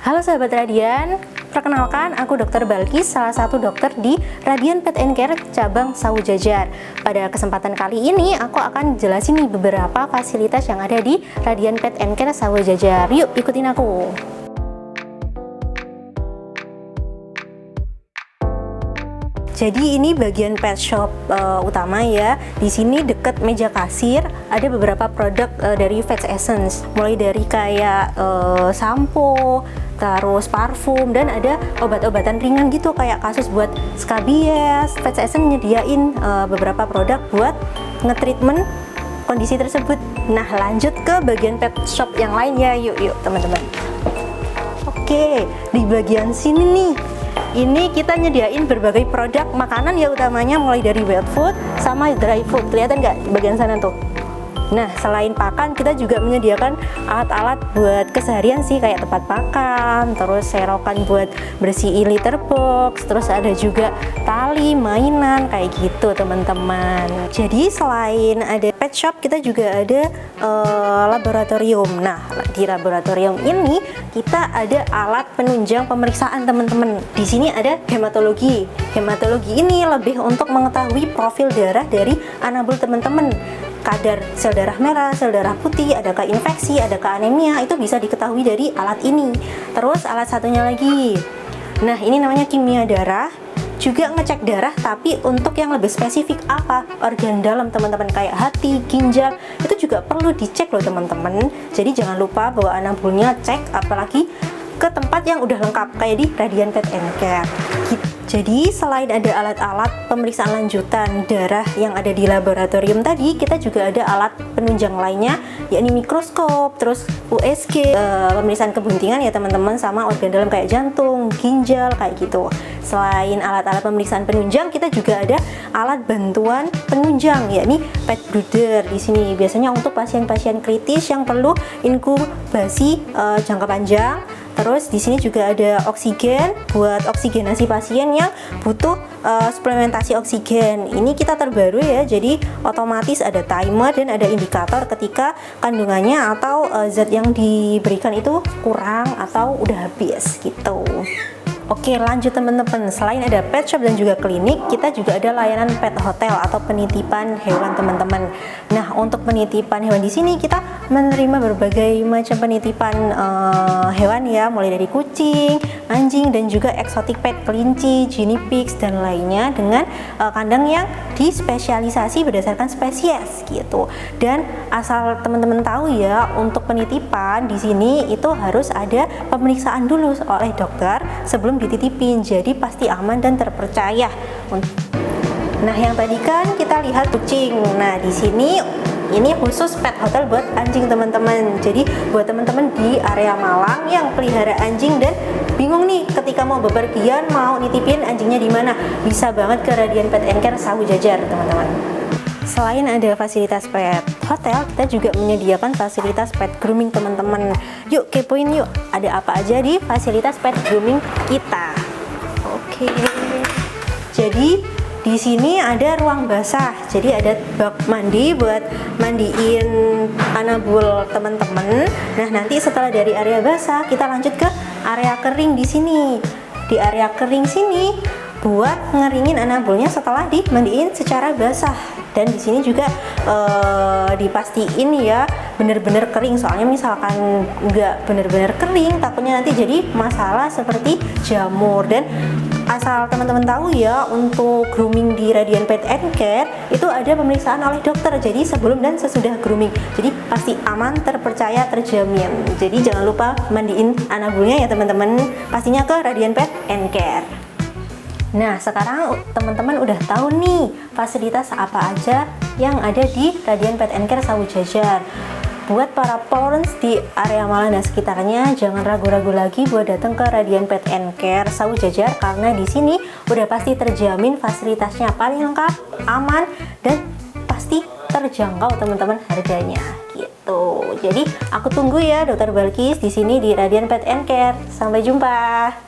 Halo sahabat Radian, perkenalkan aku Dr. Balkis, salah satu dokter di Radian Pet and Care cabang Sawu Jajar. Pada kesempatan kali ini aku akan jelasin nih beberapa fasilitas yang ada di Radian Pet and Care Sawu Jajar. Yuk ikutin aku. Jadi ini bagian pet shop utama ya. Di sini deket meja kasir ada beberapa produk dari Vets Essence, mulai dari kayak sampo, terus parfum, dan ada obat-obatan ringan gitu kayak kasus buat skabies. Vets Essence nyediain beberapa produk buat nge-treatment kondisi tersebut. Nah, lanjut ke bagian pet shop yang lain ya. Yuk teman-teman. Oke, di bagian sini nih, ini kita nyediain berbagai produk makanan ya, utamanya mulai dari wet food sama dry food. Kelihatan nggak bagian sana tuh? Nah, selain pakan, kita juga menyediakan alat-alat buat keseharian sih, kayak tempat pakan, terus serokan buat bersihin litter box, terus ada juga tali, mainan, kayak gitu teman-teman. Jadi selain ada pet shop, kita juga ada laboratorium. Nah, di laboratorium ini kita ada alat penunjang pemeriksaan teman-teman. Di sini ada hematologi. Hematologi ini lebih untuk mengetahui profil darah dari anabul teman-teman. Kadar sel darah merah, sel darah putih, adakah infeksi, adakah anemia, itu bisa diketahui dari alat ini. Terus alat satunya lagi, nah ini namanya kimia darah, juga ngecek darah, tapi untuk yang lebih spesifik apa, organ dalam teman-teman, kayak hati, ginjal, itu juga perlu dicek loh teman-teman. Jadi jangan lupa bawa anabulnya, cek, apalagi ke tempat yang udah lengkap kayak di Radian Pet and Care. Jadi selain ada alat-alat pemeriksaan lanjutan darah yang ada di laboratorium tadi, kita juga ada alat penunjang lainnya, yakni mikroskop, terus USG, pemeriksaan kebuntingan ya teman-teman, sama organ dalam kayak jantung, ginjal, kayak gitu. Selain alat-alat pemeriksaan penunjang, kita juga ada alat bantuan penunjang, yakni pet brooder. Di sini biasanya untuk pasien-pasien kritis yang perlu inkubasi jangka panjang. Terus di sini juga ada oksigen buat oksigenasi pasien yang butuh suplementasi oksigen. Ini kita terbaru ya, jadi otomatis ada timer dan ada indikator ketika kandungannya atau zat yang diberikan itu kurang atau udah habis gitu. Oke, lanjut teman-teman. Selain ada pet shop dan juga klinik, kita juga ada layanan pet hotel atau penitipan hewan teman-teman. Nah, untuk penitipan hewan di sini kita menerima berbagai macam penitipan hewan ya, mulai dari kucing, anjing, dan juga exotic pet, kelinci, guinea pigs, dan lainnya dengan kandang yang dispesialisasi berdasarkan spesies gitu. Dan asal teman-teman tahu ya, untuk penitipan di sini itu harus ada pemeriksaan dulu oleh dokter sebelum dititipin, jadi pasti aman dan terpercaya. Nah, yang tadi kan kita lihat kucing. Nah, di sini ini khusus pet hotel buat anjing teman-teman. Jadi buat teman-teman di area Malang yang pelihara anjing dan bingung nih ketika mau bepergian mau nitipin anjingnya di mana, bisa banget ke Radian Pet and Care Sawu Jajar teman-teman. Selain ada fasilitas pet hotel, kita juga menyediakan fasilitas pet grooming teman-teman. Yuk kepoin yuk, ada apa aja di fasilitas pet grooming kita. Oke. Jadi di sini ada ruang basah. Jadi ada bak mandi buat mandiin anabul teman-teman. Nah, nanti setelah dari area basah, kita lanjut ke area kering di sini. Di area kering sini buat ngeringin anabulnya setelah dimandiin secara basah. Dan di sini juga dipastiin ya bener-bener kering, soalnya misalkan nggak bener-bener kering takutnya nanti jadi masalah seperti jamur. Dan asal teman-teman tahu ya, untuk grooming di Radian Pet and Care itu ada pemeriksaan oleh dokter, jadi sebelum dan sesudah grooming, jadi pasti aman, terpercaya, terjamin. Jadi jangan lupa mandiin anabulnya ya teman-teman, pastinya ke Radian Pet and Care. Nah, sekarang teman-teman udah tahu nih fasilitas apa aja yang ada di Radian Pet and Care Sawu Jajar. Buat para pawns di area Malang dan sekitarnya, jangan ragu-ragu lagi buat datang ke Radian Pet and Care Sawu Jajar, karena di sini udah pasti terjamin fasilitasnya paling lengkap, aman, dan pasti terjangkau teman-teman harganya gitu. Jadi aku tunggu ya Dr. Balkis di sini di Radian Pet and Care. Sampai jumpa.